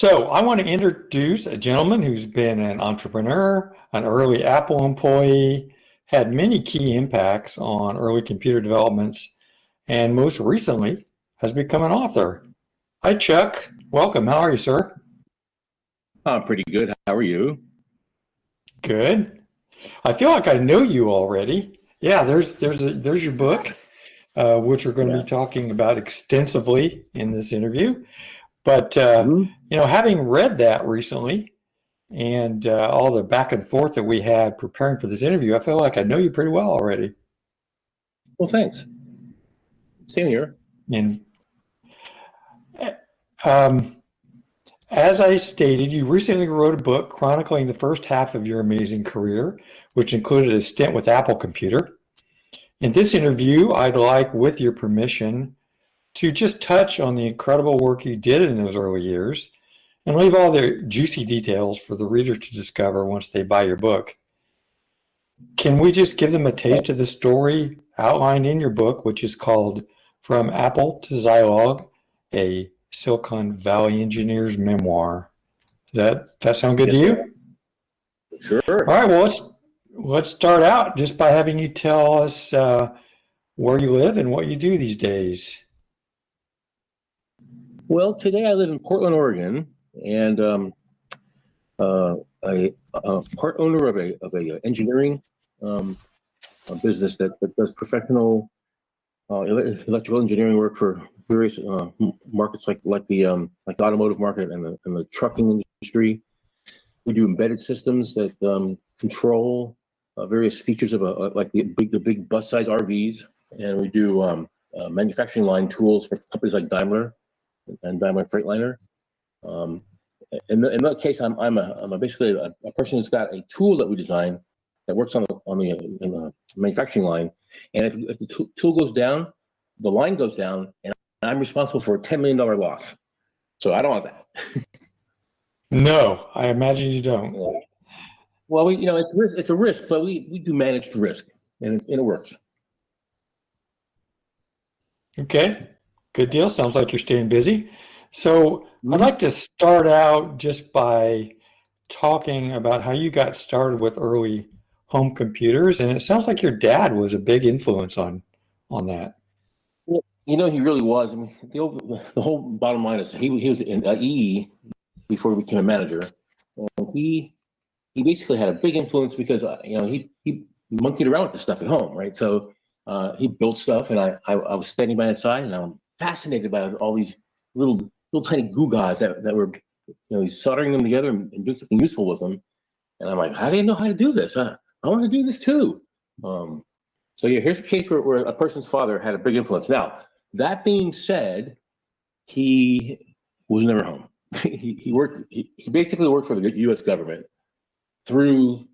So I want to introduce a gentleman who's been an entrepreneur, an early Apple employee, had many key impacts on early computer developments, and most recently has become an author. Hi, Chuck. Welcome. How are you, sir? I'm pretty good. How are you? Good. I feel like I know you already. Yeah, there's your book, which we're going to Yeah. be talking about extensively in this interview. But Mhm. having read that recently and all the back and forth that we had preparing for this interview, I feel like I know you pretty well already. Well, thanks. Same here. And um, as I stated, you recently wrote a book chronicling the first half of your amazing career, which included a stint with Apple Computer. In this interview, I'd like, with your permission, to just touch on the incredible work you did in those early years and leave all the juicy details for the reader to discover once they buy your book. Can we just give them a taste of the story outlined in your book, which is called From Apple to Zilog, a Silicon Valley Engineer's Memoir? Does that sound good to Yes, you? sir. Sure. All right, well, let's start out just by having you tell us where you live and what you do these days. Well, today I live in Portland, Oregon, and a part owner of a engineering a business that does professional electrical engineering work for various markets like the automotive market and the trucking industry. We do embedded systems that control various features of like the big bus size RVs, and we do manufacturing line tools for companies like Daimler and Daimler Freightliner. Um, in that case, I'm basically a person who's got a tool that we design that works on the manufacturing line, and if the tool goes down, the line goes down, and I'm responsible for a $10 million loss. So I don't want that. No, I imagine you don't. Well, it's a risk, but we do manage the risk, and it works. Okay, good deal. Sounds like you're staying busy. So I'd like to start out just by talking about how you got started with early home computers, and it sounds like your dad was a big influence on that. Well, he really was. I mean, the whole bottom line is he was in EE before he became a manager, and he basically had a big influence because he monkeyed around with the stuff at home, right? So he built stuff, and I was standing by his side, and I'm fascinated by all these little tiny goo guys that were he's soldering them together and doing something useful with them, and I'm like, how do you know how to do this? I want to do this too. So yeah, here's a case where a person's father had a big influence. Now, that being said, he was never home. He basically worked for the U.S. government through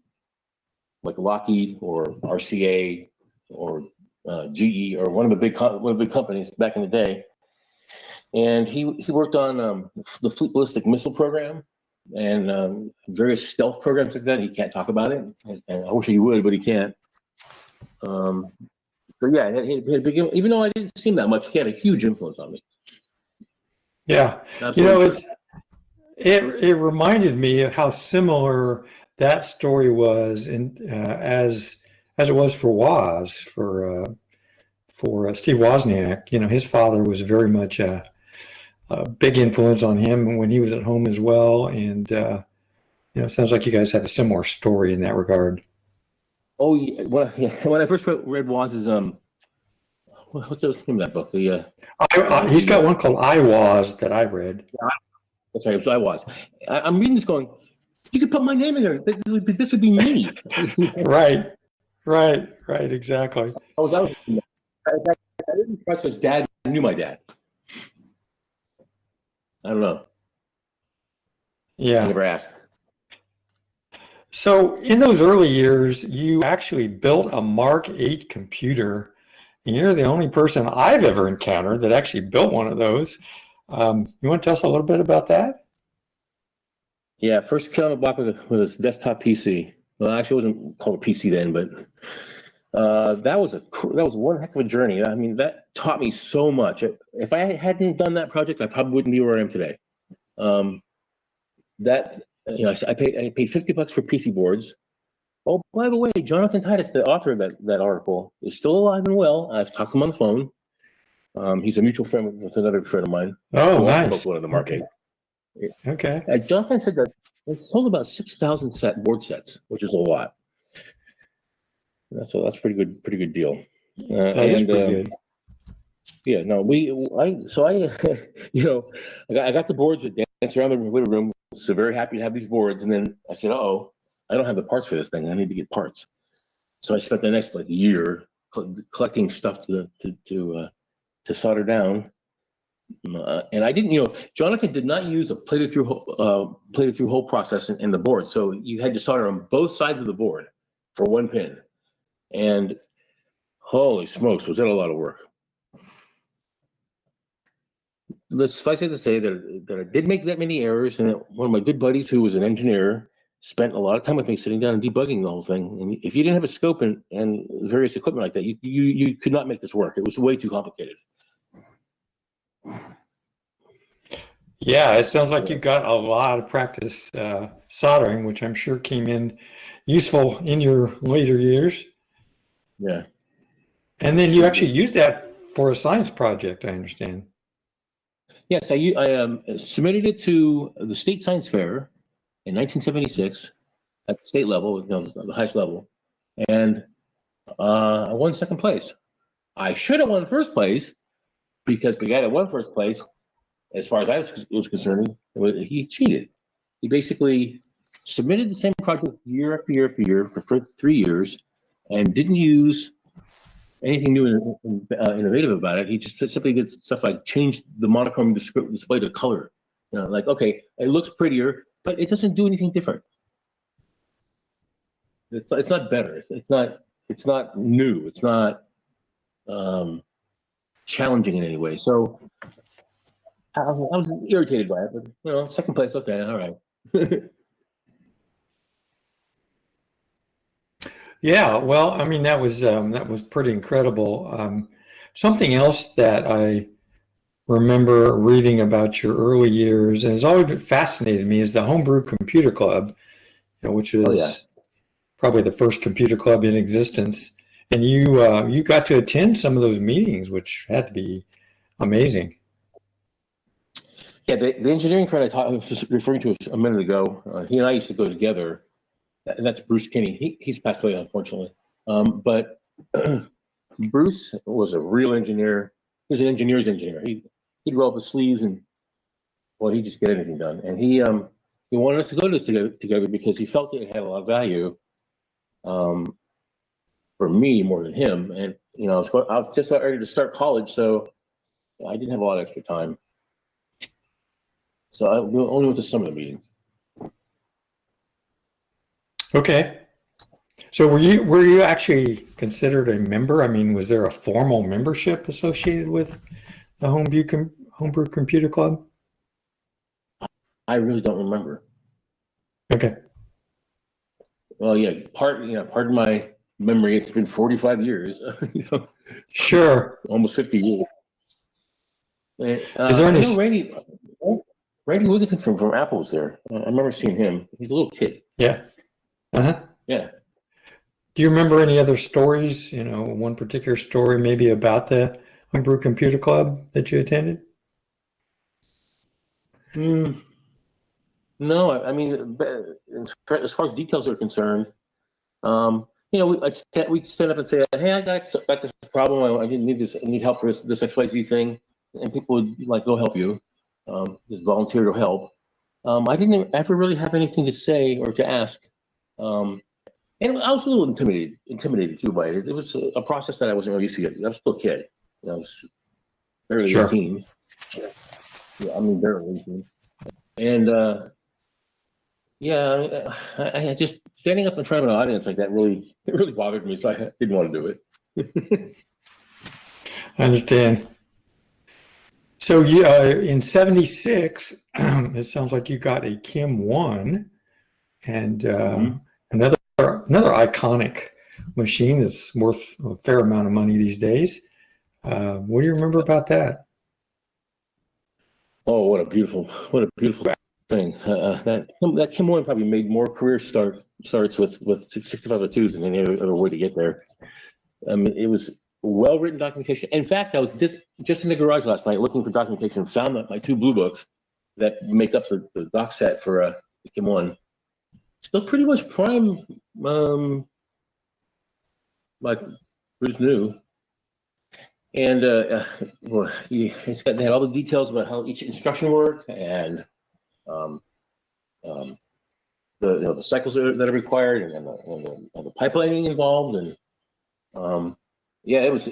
like Lockheed or RCA or GE or one of the big companies back in the day, and he worked on the Fleet Ballistic Missile Program and various stealth programs like that. He can't talk about it, and I wish he would, but he can't. So yeah, he had a big, even though I didn't see him that much, he had a huge influence on me. Yeah, Absolutely. it reminded me of how similar that story was as it was for Steve Wozniak. His father was very much a big influence on him when he was at home as well, and it sounds like you guys have a similar story in that regard. Oh yeah, when I first read Woz's what's the name of that book? He's got one called I Was that I read. That's right, it was I Was. I'm reading this going, you could put my name in there. This would be me. Right, exactly. I didn't trust his dad knew my dad. I don't know. Yeah. I never asked. So in those early years, you actually built a Mark 8 computer, and you're the only person I've ever encountered that actually built one of those. You want to tell us a little bit about that? Yeah, first kid on the block with a desktop PC. Well, actually, it wasn't called a PC then, but that was one heck of a journey. I mean, that taught me so much. If I hadn't done that project, I probably wouldn't be where I am today. that I paid $50 for PC boards. Oh, by the way, Jonathan Titus, the author of that article, is still alive and well. I've talked to him on the phone. He's a mutual friend with another friend of mine. Oh, who also nice. built one in the market. Okay. Jonathan said that it sold about 6,000 board sets, which is a lot. That's pretty good deal. That is pretty good. Yeah, no, I got the boards that dance around the living room. So very happy to have these boards. And then I said, oh, I don't have the parts for this thing. I need to get parts. So I spent the next year collecting stuff to solder down. And I didn't, Jonathan did not use a plated through hole process in the board. So you had to solder on both sides of the board for one pin. And holy smokes, was that a lot of work. Let's suffice it to say that I did make that many errors, and that one of my good buddies who was an engineer spent a lot of time with me sitting down and debugging the whole thing. And if you didn't have a scope and various equipment like that, you could not make this work. It was way too complicated. Yeah, it sounds like you got a lot of practice soldering, which I'm sure came in useful in your later years. Yeah. And then you actually used that for a science project, I understand. Yes, I submitted it to the state science fair in 1976 at the state level, the highest level, and I won second place. I should have won first place because the guy that won first place, as far as I was concerned, he cheated. He basically submitted the same project year after year after year for 3 years and didn't use anything new and innovative about it. He just simply did stuff like changed the monochrome display to color. Okay, it looks prettier, but it doesn't do anything different. It's not better. It's not new. It's not challenging in any way. So I was irritated by it, but second place, okay, all right. Yeah, well, I mean, that was pretty incredible. Something else that I remember reading about your early years, and has always been fascinated me, is the Homebrew Computer Club, which is probably the first computer club in existence. And you got to attend some of those meetings, which had to be amazing. Yeah, the engineering friend I was referring to a minute ago, he and I used to go together. And that's Bruce Kinney. He's passed away, unfortunately. But Bruce was a real engineer. He was an engineer's engineer. He'd roll up his sleeves and, he'd just get anything done. And he wanted us to go to this together because he felt it had a lot of value for me more than him. And I was just about ready to start college, so I didn't have a lot of extra time. So I only went to some of the meetings. Okay. So were you actually considered a member? I mean, was there a formal membership associated with the Homebrew Computer Club? I really don't remember. Okay. Well, yeah, pardon my memory. It's been 45 years. Sure. Almost 50 years. Is there any? Randy Wigginton from Apple was there. I remember seeing him. He's a little kid. Yeah. Uh-huh. Yeah. Do you remember any other stories, one particular story maybe about the Homebrew Computer Club that you attended? No, I mean, as far as details are concerned, we'd stand up and say, hey, I got this problem. I need help for this XYZ thing. And people would go help you, just volunteer to help. I didn't ever really have anything to say or to ask. And I was a little intimidated too by it. It was a process that I wasn't really used to yet. I was still a kid. I was barely 18. Yeah, I mean, barely 18. And I just standing up in front of an audience like that really bothered me. So I didn't want to do it. I understand. So in '76, it sounds like you got a Kim 1 and another iconic machine that's worth a fair amount of money these days. What do you remember about that? Oh, what a beautiful thing. That Kim Moore probably made more career starts with 6502s than any other way to get there. It was well-written documentation. In fact, I was just in the garage last night looking for documentation, found my two blue books that make up the doc set for the Kim 1. Still pretty much prime, like Bruce New. And well, they had all the details about how each instruction worked and the cycles that are required and the pipelining involved, and yeah, it was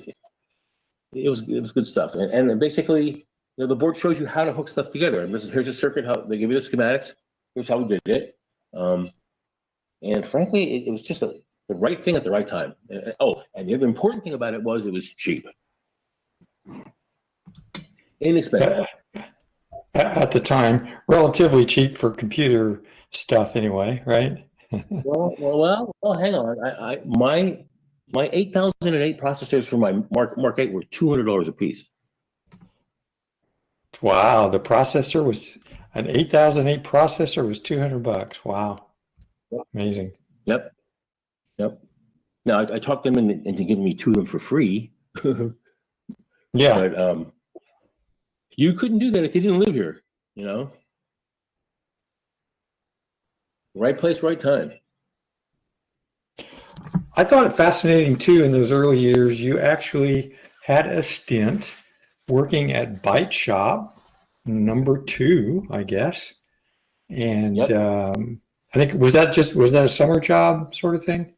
good stuff. And basically, the board shows you how to hook stuff together. And here's a circuit. How they give you the schematics. Here's how we did it. And frankly, it was just the right thing at the right time. And the other important thing about it was cheap, inexpensive. At the time, relatively cheap for computer stuff anyway, right? well, hang on. My 8008 processors for my Mark 8 were $200 a piece. Wow, the processor was an 8008 processor was $200. Wow, amazing. Yep. Now I talked them into giving me two of them for free. Yeah. But you couldn't do that if you didn't live here, Right place, right time. I thought it fascinating too in those early years. You actually had a stint working at Byte Shop #2, I guess. And yep. I think was that a summer job sort of thing?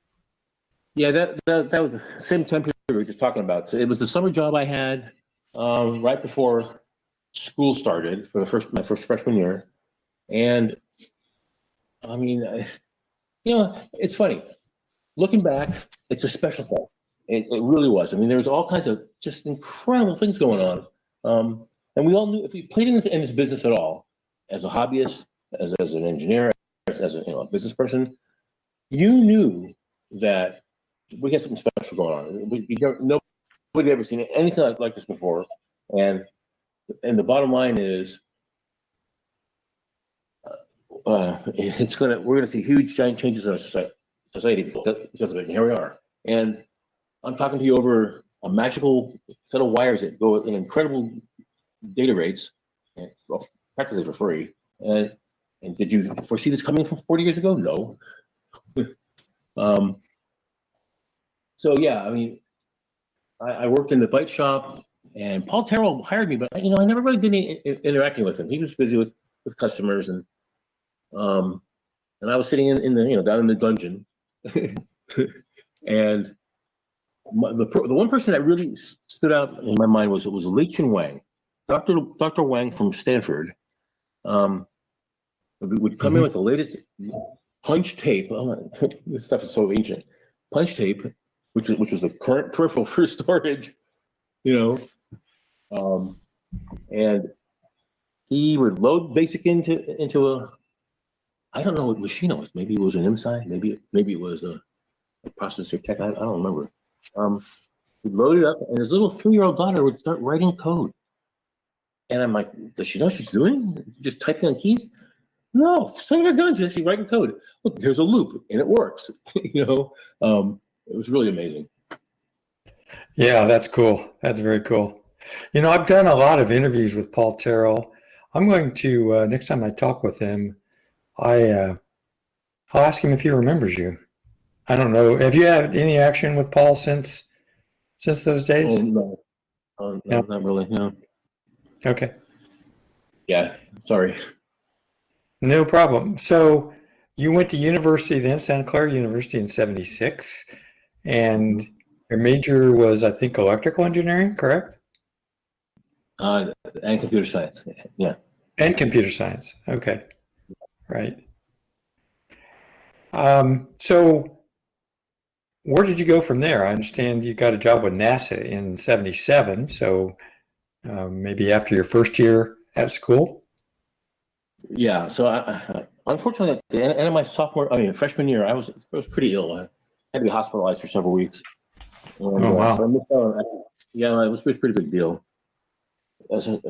Yeah, that was the same time period we were just talking about. So it was the summer job I had right before school started for my first freshman year. And I mean, it's funny. Looking back, it's a special thing. It really was. I mean, there was all kinds of just incredible things going on. And we all knew if we played in this business at all, as a hobbyist, as an engineer, as a business person, you knew that we had something special going on. Nobody had ever seen anything like this before. And the bottom line is, we're gonna see huge, giant changes in our society because of it. And here we are. And I'm talking to you over a magical set of wires that go at incredible data rates, and practically for free. And did you foresee this coming from 40 years ago? No. So yeah, I mean, I worked in the Byte shop, and Paul Terrell hired me, but I never really did any interacting with him. He was busy with customers, and I was sitting in the down in the dungeon, and the one person that really stood out in my mind was Leichen Wang, Dr. Wang from Stanford. Would come in with the latest punch tape. This stuff is so ancient. Punch tape, which was the current peripheral for storage, and he would load BASIC into a, I don't know what machine it was. Maybe it was an MSI. Maybe it was a processor tech. I don't remember. He'd load it up, and his little 3-year-old daughter would start writing code. And I'm like, does she know what she's doing? Just typing on keys? No, son of a gun, she's actually writing code. Look, there's a loop, and it works. It was really amazing. Yeah, that's cool. That's very cool. I've done a lot of interviews with Paul Terrell. I'm going to next time I talk with him, I'll ask him if he remembers you. I don't know. Have you had any action with Paul since those days? No, not really. No. Okay. Yeah. Sorry. No problem. So you went to university then, Santa Clara University in '76, and your major was, I think, electrical engineering, correct? And computer science. Yeah. And computer science. Okay. Right. So where did you go from there? I understand you got a job with NASA in '77. So maybe after your first year at school? Yeah. So unfortunately, at the end of my freshman year, I was pretty ill. I had to be hospitalized for several weeks. And, wow. So I missed out. It was a pretty big deal.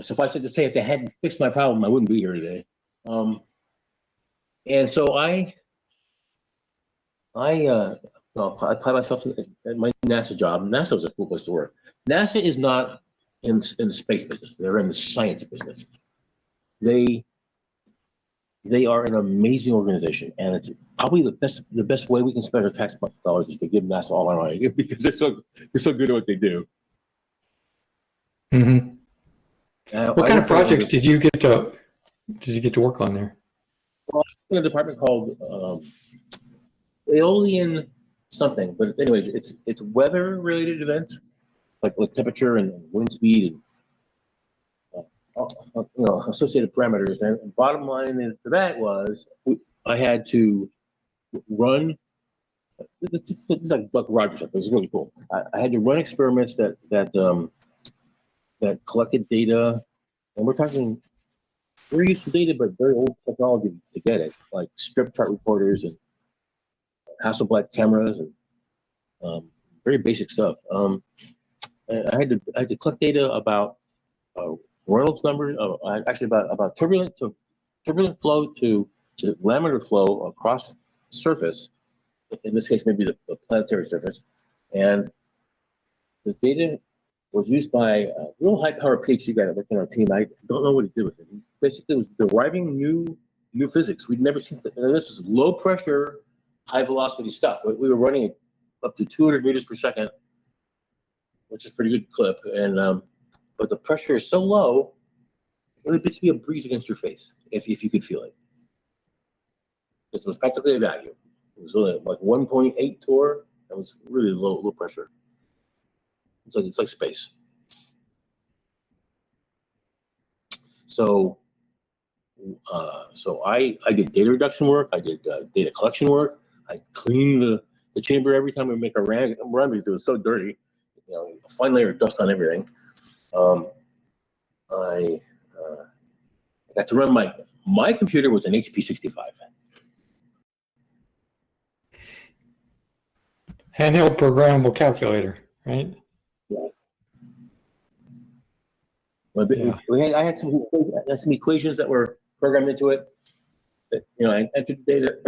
Suffice it to say, if they hadn't fixed my problem, I wouldn't be here today. And so I applied myself at my NASA job. NASA was a cool place to work. NASA is not in the space business. They're in the science business. They are an amazing organization, and it's probably the best way we can spend our tax dollars is to give NASA all our money because they're so good at what they do. Mm-hmm. What kind of projects did you get to work on there? Well, in a department called Aeolian something, but anyways, it's weather related events like temperature and wind speed and associated parameters. And bottom line is to that was I had to run. This is like Buck Rogers stuff. It was really cool. I had to run experiments that collected data, and we're talking very useful data, but very old technology to get it, like strip chart recorders and Hasselblad cameras and very basic stuff. And I had to collect data about Reynolds numbers, actually about turbulent flow to laminar flow across the surface. In this case, maybe the planetary surface, and the data was used by a real high-powered PhD guy that worked on our team. I don't know what he did with it. He basically was deriving new physics. We'd never seen, and this is low-pressure, high-velocity stuff. We were running up to 200 meters per second, which is a pretty good clip. And but the pressure is so low, it would basically be a breeze against your face if you could feel it. This was practically a vacuum. It was only like 1.8 torr. That was really low pressure. It's like space. So I did data reduction work. I did data collection work. I cleaned the chamber every time we make a run because it was so dirty. A fine layer of dust on everything. I got to run my computer was an HP 65. Handheld programmable calculator, right? Yeah. I had some equations that were programmed into it. I entered the data,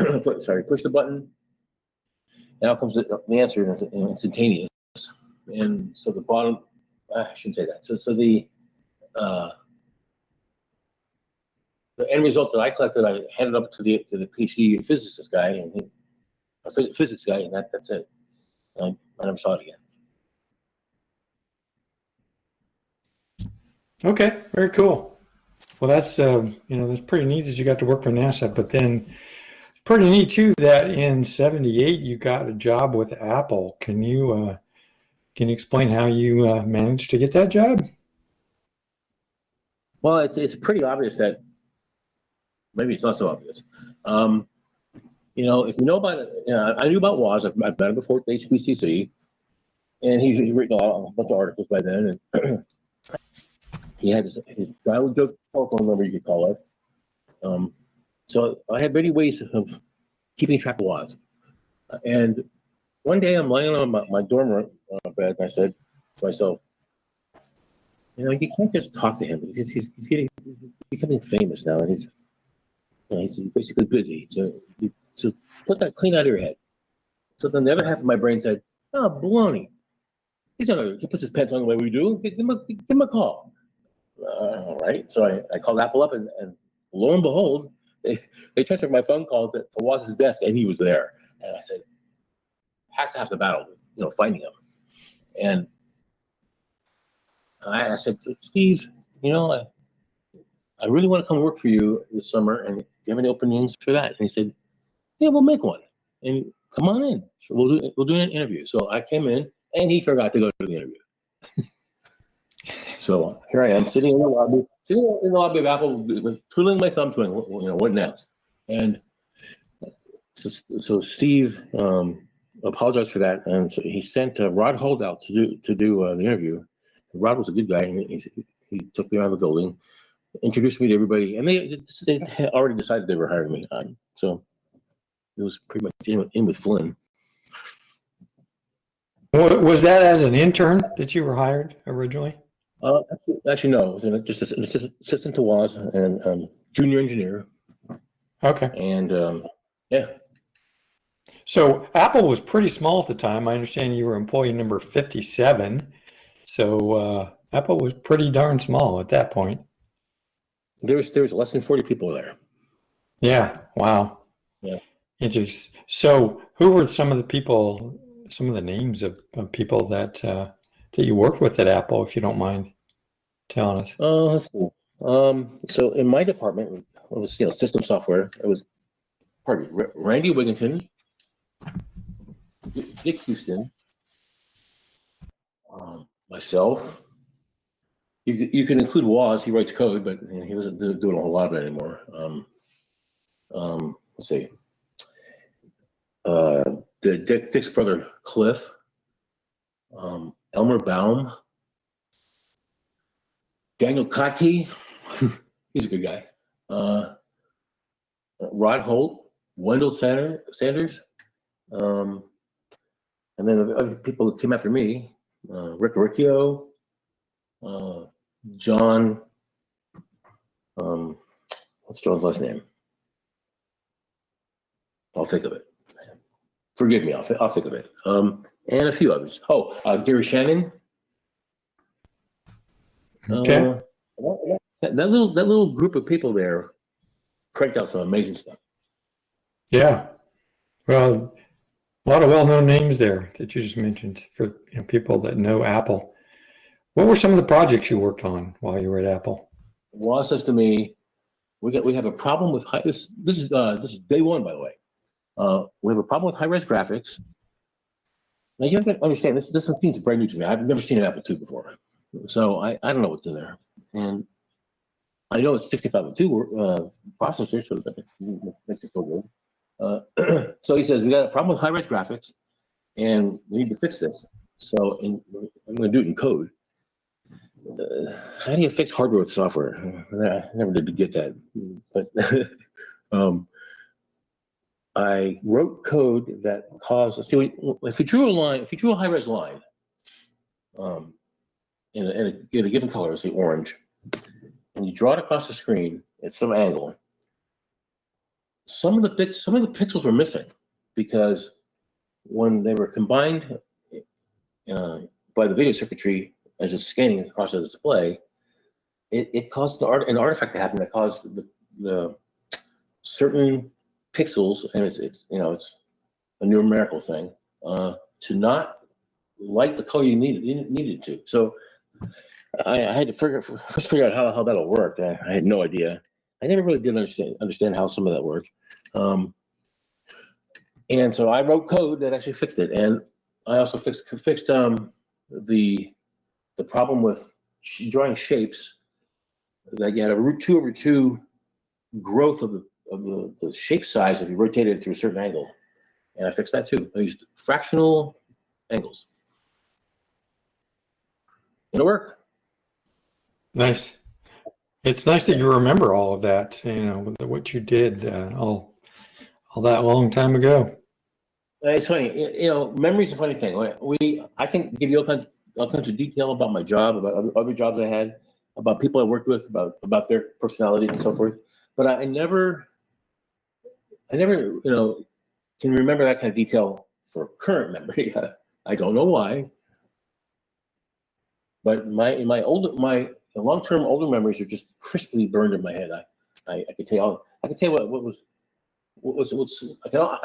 push the button, and out comes the answer, and it's instantaneous. And so the bottom, I shouldn't say that. So the end result that I collected, I handed up to the PhD physicist guy, and physics guy, and that's it. I never saw it again. Okay, very cool. Well, that's that's pretty neat that you got to work for NASA, but then pretty neat too that in '78 you got a job with Apple. Can you explain how you managed to get that job? Well, it's pretty obvious that maybe it's not so obvious. If you know about it, I knew about Woz. I've met him before at HBCC, and he's written a bunch of articles by then, and he had his dial joke telephone number, you could call it. So I had many ways of keeping track of Woz. And one day I'm laying on my dorm room bed, and I said to myself, you can't just talk to him because he's becoming famous now, and he's basically busy. So put that clean out of your head. So then the other half of my brain said, oh, baloney. He puts his pants on the way we do. Give him a call. All right. So I called Apple up, and lo and behold, they transferred my phone call to Woz's desk, and he was there. And I said, have the battle, finding him. And I said, Steve, I really want to come work for you this summer, and do you have any openings for that? And he said, yeah, we'll make one, and come on in. So we'll do an interview. So I came in, and he forgot to go to the interview. So here I am sitting in the lobby of Apple, twiddling my thumb, what next? And so Steve apologized for that, and so he sent Rod Holdout to do the interview. Rod was a good guy, and he took me around the building, introduced me to everybody, and they had already decided they were hiring me. So it was pretty much in with Flynn. Was that as an intern that you were hired originally? Actually, no. It was just an assistant to Woz and junior engineer. Okay. And yeah, So Apple was pretty small at the time. I understand you were employee number 57. So Apple was pretty darn small at that point. there was less than 40 people there. Yeah. Wow. Yeah. Interesting. So who were some of the people, some of the names of people that you worked with at Apple, if you don't mind telling us? Let's see. So in my department, it was system software. It was Randy Wigginton, Dick Houston, myself. You can include Woz. He writes code, but he doesn't doing a whole lot of it anymore. Let's see. Dick's brother Cliff, Elmer Baum, Daniel Kotke. He's a good guy. Rod Holt, Wendell Sanders, and then the other people that came after me, Rick Riccio, John. What's John's last name? I'll think of it. Forgive me, I'll think of it. And a few others. Gary Shannon. Okay. That little group of people there cranked out some amazing stuff. Yeah. Well, a lot of well-known names there that you just mentioned for people that know Apple. What were some of the projects you worked on while you were at Apple? Ross says to me, "We have a problem with high." This is day one, by the way. We have a problem with high-res graphics. Now you have to understand this seems brand new to me. I've never seen an Apple II before, so I don't know what's in there, and I know it's 6502 processor, so that makes it feel good. So he says we got a problem with high-res graphics, and we need to fix this. So I'm going to do it in code. How do you fix hardware with software? I never did get that, but I wrote code that caused. See, if you drew a high-res line, in a given color, say orange, and you draw it across the screen at some angle, some of the pixels were missing because when they were combined by the video circuitry as it's scanning across the display, it caused an artifact to happen that caused the certain pixels, and it's a numerical thing, to not light the color you needed to. So I had to figure out how that'll work. I had no idea. I never really did understand how some of that worked. And so I wrote code that actually fixed it, and I also fixed the problem with drawing shapes that you had a root 2/2 growth of the shape size if you rotated it to a certain angle, and I fixed that too. I used fractional angles, and it worked. Nice. It's nice that you remember all of that, what you did all that long time ago. It's funny, memory's a funny thing. I can give you all kinds of detail about my job, about other jobs I had, about people I worked with, about their personalities and so forth. But I never, can remember that kind of detail for current memory. I don't know why. But my long-term older memories are just crisply burned in my head. I could tell you I can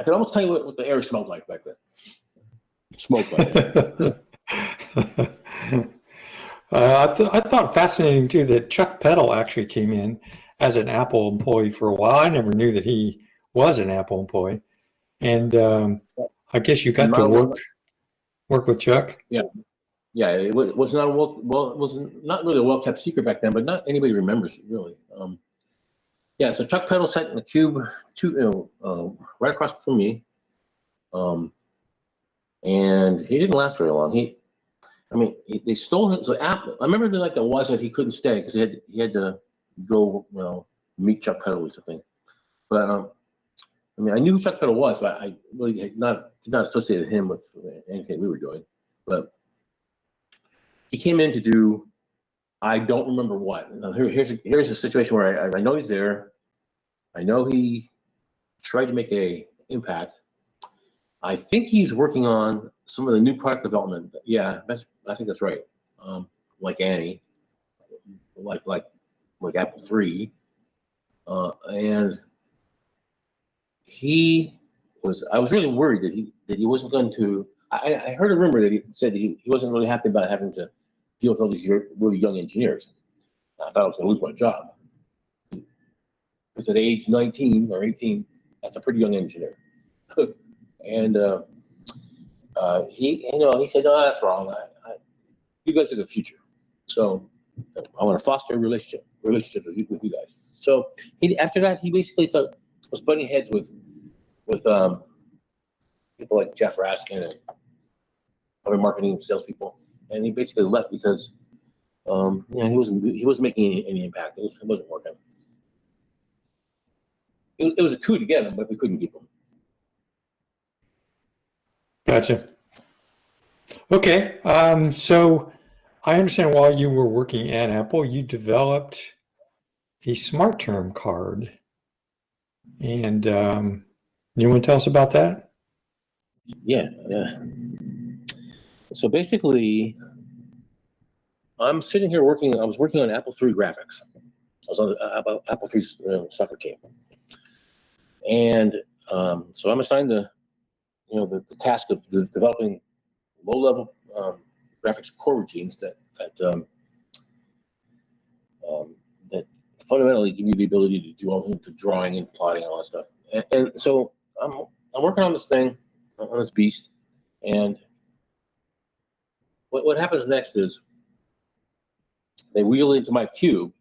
almost tell you what the air smelled like back then. Smoke like. I thought fascinating too that Chuck Peddle actually came in as an Apple employee for a while. I never knew that he was an Apple employee, and I guess you got to work with Chuck. Yeah, it was not it was not really a well-kept secret back then, but not anybody remembers it really. Yeah, so Chuck Peddle sat in the cube right across from me, and he didn't last very long. They stole him. So Apple, I remember that was that he couldn't stay because he had to go, meet Chuck Peddle or something. But I knew who Chuck Peddle was, but I really did not associate him with anything we were doing. But he came in to do, I don't remember what. Now here's a situation where I know he's there. I know he tried to make a impact. I think he's working on some of the new product development. Yeah, I think that's right. Like Annie, like Apple III, and I was really worried that he wasn't going to. I heard a rumor that he said that he wasn't really happy about having to deal with all these really young engineers. I thought I was going to lose my job. Because at age 19 or 18, that's a pretty young engineer. And he said, no, that's wrong. You guys are the future. So I want to foster a relationship with you guys. So after that, he basically was butting heads with people like Jeff Raskin and other marketing salespeople, and he basically left because he wasn't making any impact. It wasn't working. It was a coup to get him, but we couldn't keep him. Gotcha. Okay. So I understand while you were working at Apple, you developed a SmarTerm card. And you want to tell us about that? Yeah. So basically, I'm sitting here working. I was working on Apple III graphics. I was on the Apple III's software team, and so I'm assigned the task of developing low-level graphics core routines that fundamentally give you the ability to do all the drawing and plotting and all that stuff. And so I'm working on this thing, on this beast, and what happens next is they wheel into my cube.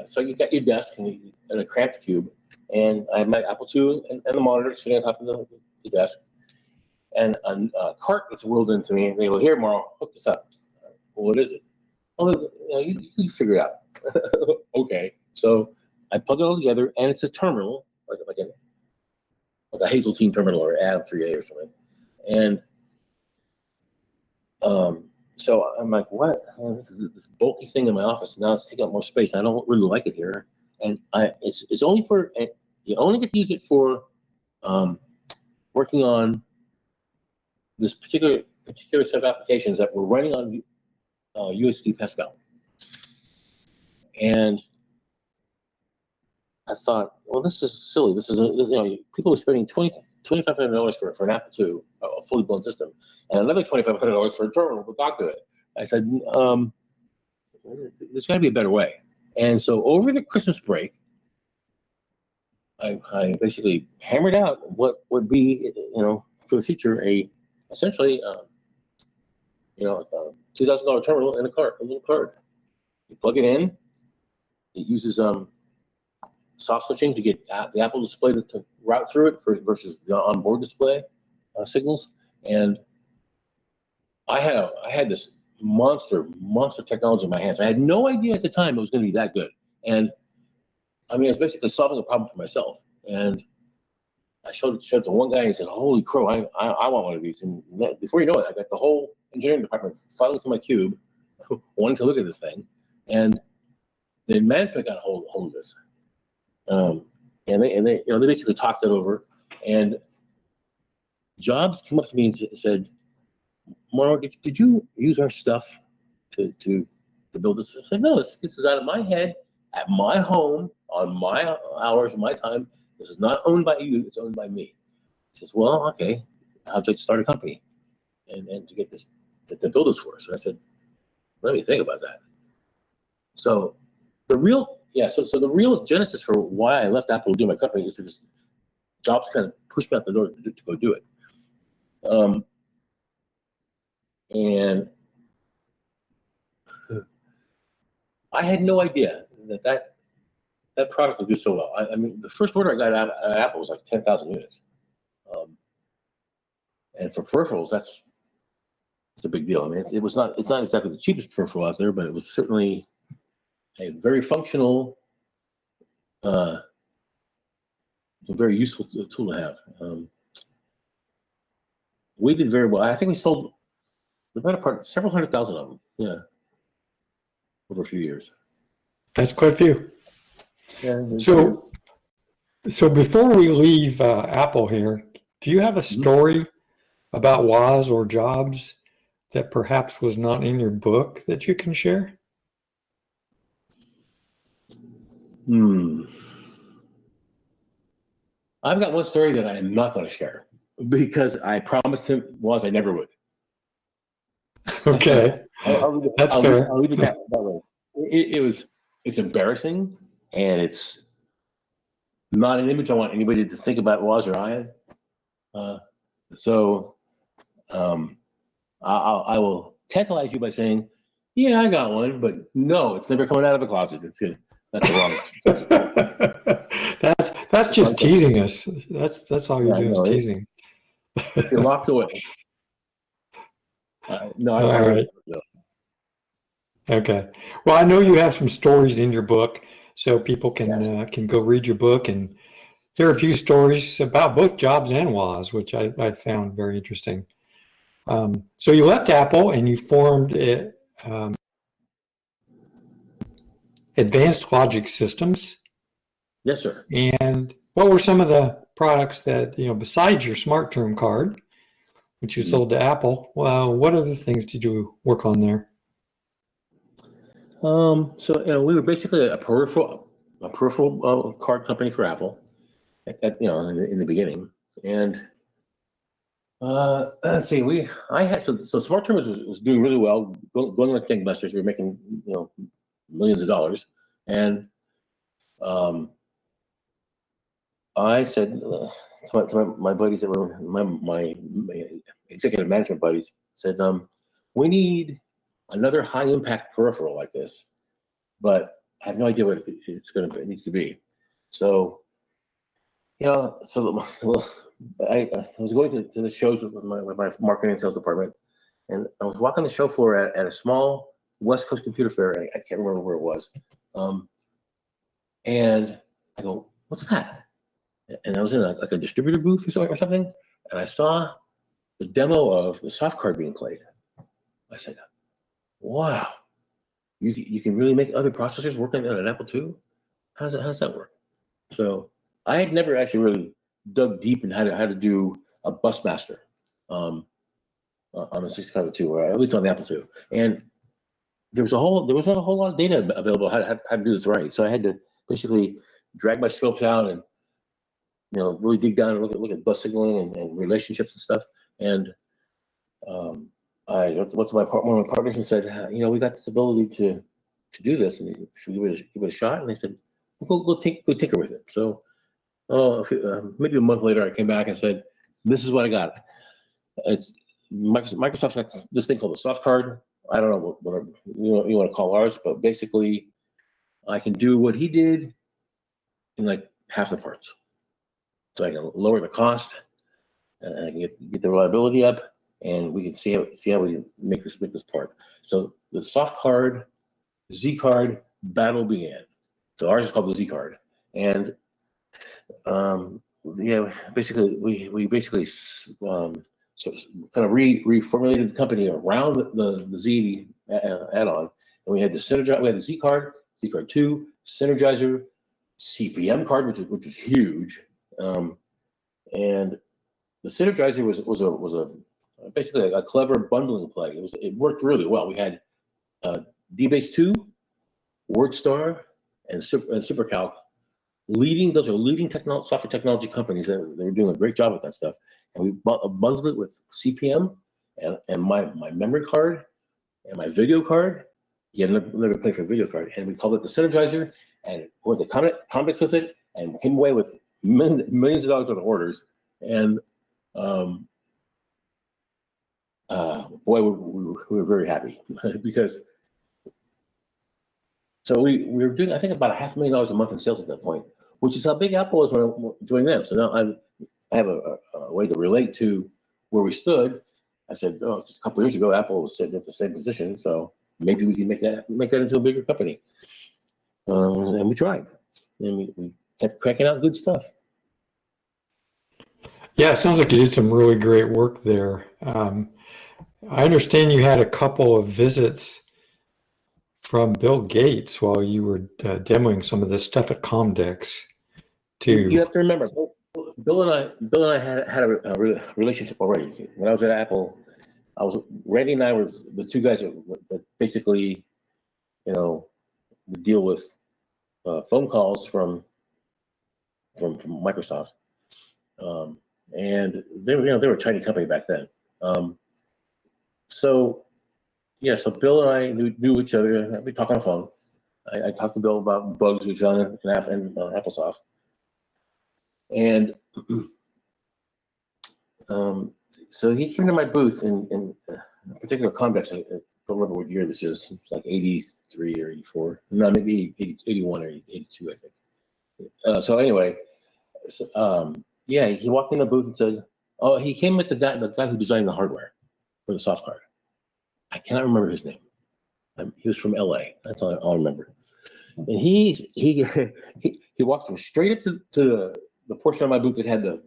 So you got your desk and a cramped cube, and I have my Apple II and the monitor sitting on top of the desk, and a cart gets wheeled into me, and they go, "Here, Mauro, hook this up." Well, what is it? Oh, you figure it out. Okay, so I plug it all together, and it's a terminal, like a Hazeltine terminal or Adam 3A or something, and so I'm like, what? Oh, this is this bulky thing in my office. Now it's taking up more space. I don't really like it here, and it's only for you only get to use it for working on this particular set of applications that we're running on USD Pascal. And I thought, well, this is silly. People are spending $2,500 for an Apple II, a fully blown system, and another $2,500 for a terminal to talk to it. I said, there's got to be a better way. And so over the Christmas break, I basically hammered out what would be, for the future, essentially a $2,000 terminal in a little card. You plug it in. It uses soft switching to get the Apple display to route through it versus the onboard display signals. And I had this monster technology in my hands. I had no idea at the time it was going to be that good. And I mean, I was basically solving a problem for myself. And I showed it to one guy and he said, "Holy crow, I want one of these." And before you know it, I got the whole engineering department filing through my cube, wanting to look at this thing. And the management got a hold of this. And they basically talked it over. And Jobs came up to me and said, "Mauro, did you use our stuff to build this?" I said, "No, this is out of my head, at my home, on my hours, my time. This is not owned by you, it's owned by me." He says, "Well, okay, how'd you start a company and to get this, to build this for us?" And I said, "Let me think about that." So the real genesis for why I left Apple to do my company is because Jobs kind of pushed me out the door to go do it. And I had no idea that product would do so well. I mean, the first order I got out of Apple was like 10,000 units. And for peripherals, that's a big deal. I mean, it's not exactly the cheapest peripheral out there, but it was certainly a very functional, a very useful tool to have. We did very well. I think we sold the better part, several 100,000 of them. Yeah, over a few years. That's quite a few. Yeah. So So before we leave Apple here, do you have a story about Woz or Jobs that perhaps was not in your book that you can share? I've got one story that I am not going to share because I promised him I never would. Okay, that's fair. I'll leave it that way. It's embarrassing, and it's not an image I want anybody to think about Woz or I. So I will tantalize you by saying, yeah, I got one, but no, it's never coming out of a closet. That's the wrong. That's just teasing us. That's all you're doing is teasing. You're locked away. No, I don't. Right. No. Okay. Well, I know you have some stories in your book, so people can go read your book and hear a few stories about both Jobs and Woz, which I found very interesting. So you left Apple and you formed Advanced Logic Systems. Yes, sir. And what were some of the products that, besides your SmarTerm card, which you sold to Apple, what other things did you work on there? So we were basically a peripheral card company for Apple, in the beginning. And let's see, so SmarTerm was doing really well, going like gangbusters. We were making millions of dollars, and I said to my buddies that were my executive management buddies, said, we need another high impact peripheral like this, but I have no idea what it needs to be. So, I was going to the shows with my marketing and sales department, and I was walking the show floor at a small West Coast computer fair. I can't remember where it was. And I go, what's that? And I was in a distributor booth or something, and I saw the demo of the soft card being played. I said, wow, you can really make other processors working on an Apple II? How does that work? So I had never actually really dug deep in how to do a bus master on the 6502, or at least on the Apple II. And there was not a whole lot of data available how to do this right. So I had to basically drag my scopes out and really dig down and look at bus signaling and relationships and stuff. And I went to one of my partners and said, we got this ability to do this, and should we give it a shot? And they said, go tinker with it. So maybe a month later, I came back and said, this is what I got. It's Microsoft's got this thing called the soft card. I don't know what you want to call ours, but basically, I can do what he did in like half the parts. So I can lower the cost, and I can get the reliability up, and we can see how we make this part. So the soft card, Z card battle began. So ours is called the Z card, and basically we basically so kind of reformulated the company around the Z add-on, and we had the Synergizer, we had the Z card 2, Synergizer, CPM card, which is huge. And the Synergizer was basically a clever bundling play. It worked really well. We had DBase 2, WordStar, and SuperCalc. Those are leading software technology companies. They were doing a great job with that stuff. And we bundled it with CPM and my memory card and my video card. You had another play for video card, and we called it the Synergizer, and went to convicts with it, and came away with millions of dollars worth of orders. And boy, we were very happy because. So we were doing, I think, about $500,000 a month in sales at that point, which is how big Apple was when I joined them. So now I have a way to relate to where we stood. I said, just a couple of years ago, Apple was sitting at the same position, so maybe we can make that into a bigger company. And we tried, and we kept cracking out good stuff. Yeah, it sounds like you did some really great work there. I understand you had a couple of visits from Bill Gates while you were demoing some of this stuff at Comdex. You to? have to remember, Bill and I had a relationship already. When I was at Apple, Randy and I were the two guys that basically, would deal with phone calls from Microsoft, and they were a tiny company back then. So yeah, so Bill and I knew each other. We talk on the phone. I talked to Bill about bugs we found in Applesoft, and so he came to my booth in a particular convex. I don't remember what year this is. It's like 83 or 84. No, maybe 81 or 82, I think. So anyway, yeah, he walked in the booth and said, "Oh, he came with the guy who designed the hardware for the soft card. I cannot remember his name. He was from LA. That's all I'll remember." And he walked from straight up to the portion of my booth that had the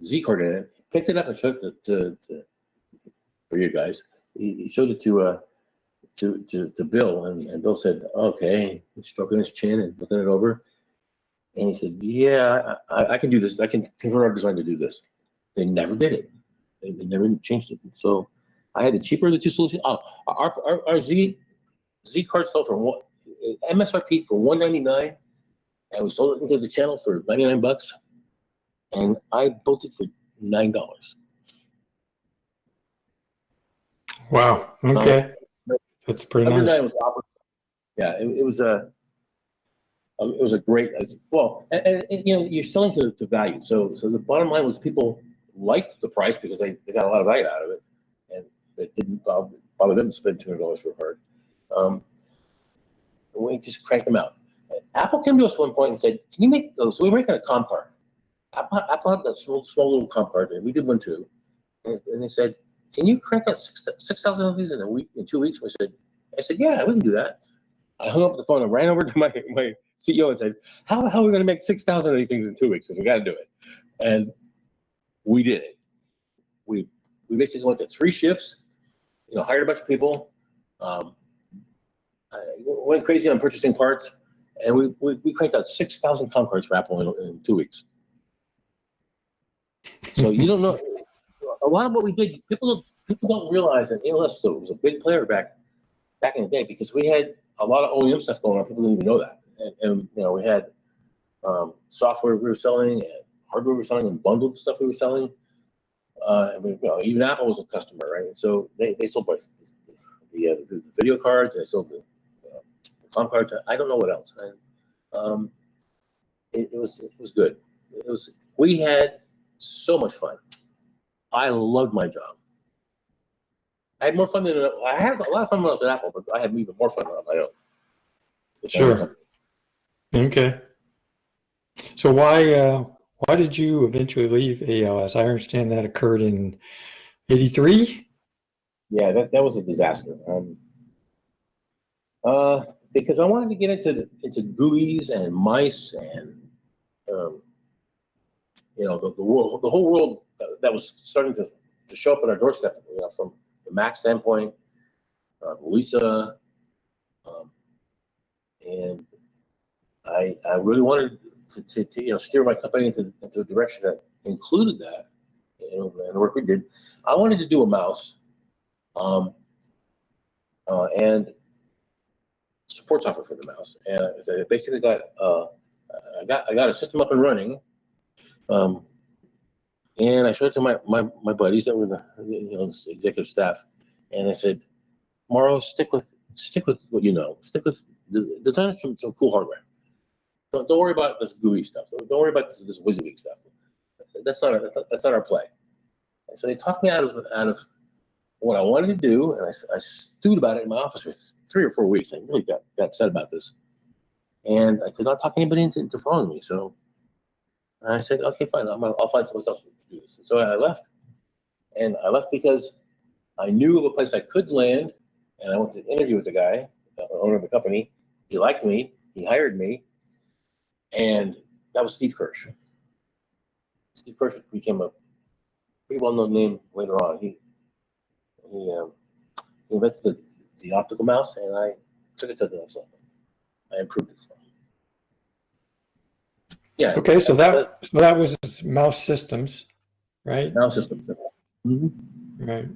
Z card in it, picked it up and showed it to for you guys. He showed it to Bill, and Bill said, "Okay." He's stroking his chin and looking it over, and he said, "Yeah, I can do this. I can convert our design to do this." They never did it. They never changed it. So I had the cheaper of the two solutions. Oh, our Z card sold for MSRP for $199, and we sold it into the channel for $99, and I built it for $9. Wow. Okay. That's pretty Other than nice. that, it was opposite. Yeah, it was a great. Well, and you're selling to value. So the bottom line was people liked the price because they got a lot of value out of it, and it didn't bother them to spend $200 for a card. We just cranked them out. Apple came to us one point and said, "Can you make those?" So we were making a comp card. Apple had that small little comp card, and we did one too. And they said, "Can you crank out 6,000 of these in a week, in 2 weeks?" I said, "Yeah, we can do that." I hung up the phone and ran over to my CEO and said, "How the hell are we going to make 6,000 of these things in 2 weeks? Because we got to do it." And we did it. We basically went to 3 shifts. Hired a bunch of people. I went crazy on purchasing parts, and we cranked out 6,000 comp cards for Apple in 2 weeks. So you don't know a lot of what we did. People don't realize that ALS was a big player back in the day because we had a lot of OEM stuff going on. People didn't even know that, and we had software we were selling and hardware we were selling and bundled stuff we were selling. Even Apple was a customer, right? So they sold the video cards, and they sold the comp cards. I don't know what else. And it was good. We had so much fun. I loved my job. I had more fun I had a lot of fun when I was at Apple, but I had even more fun on my own. Sure. Okay. So why did you eventually leave ALS? I understand that occurred in 83. Yeah, that was a disaster. Because I wanted to get into GUIs and mice and the whole world that was starting to show up at our doorstep. From the Mac standpoint, Lisa, and I really wanted to steer my company into a direction that included that, and the work we did. I wanted to do a mouse, and support software for the mouse, and I basically got I got a system up and running, and I showed it to my buddies that were the executive staff, and I said, "Mauro, stick with what you know. Stick with design some cool hardware. Don't worry about this GUI stuff. Don't worry about this WYSIWYG stuff. That's not our play." And so they talked me out of what I wanted to do, and I stewed about it in my office for 3 or 4 weeks. I really got upset about this, and I could not talk anybody into following me. So I said, "Okay, fine. I'll find someone else to do this." So I left, and I left because I knew of a place I could land, and I went to interview with the guy, the owner of the company. He liked me. He hired me, and that was Steve Kirsch. Steve Kirsch became a pretty well-known name later on. He invented the optical mouse, and I took it to the next level. I improved it. Yeah. Okay, so that was Mouse Systems, right? Now systems. Mhm. Right.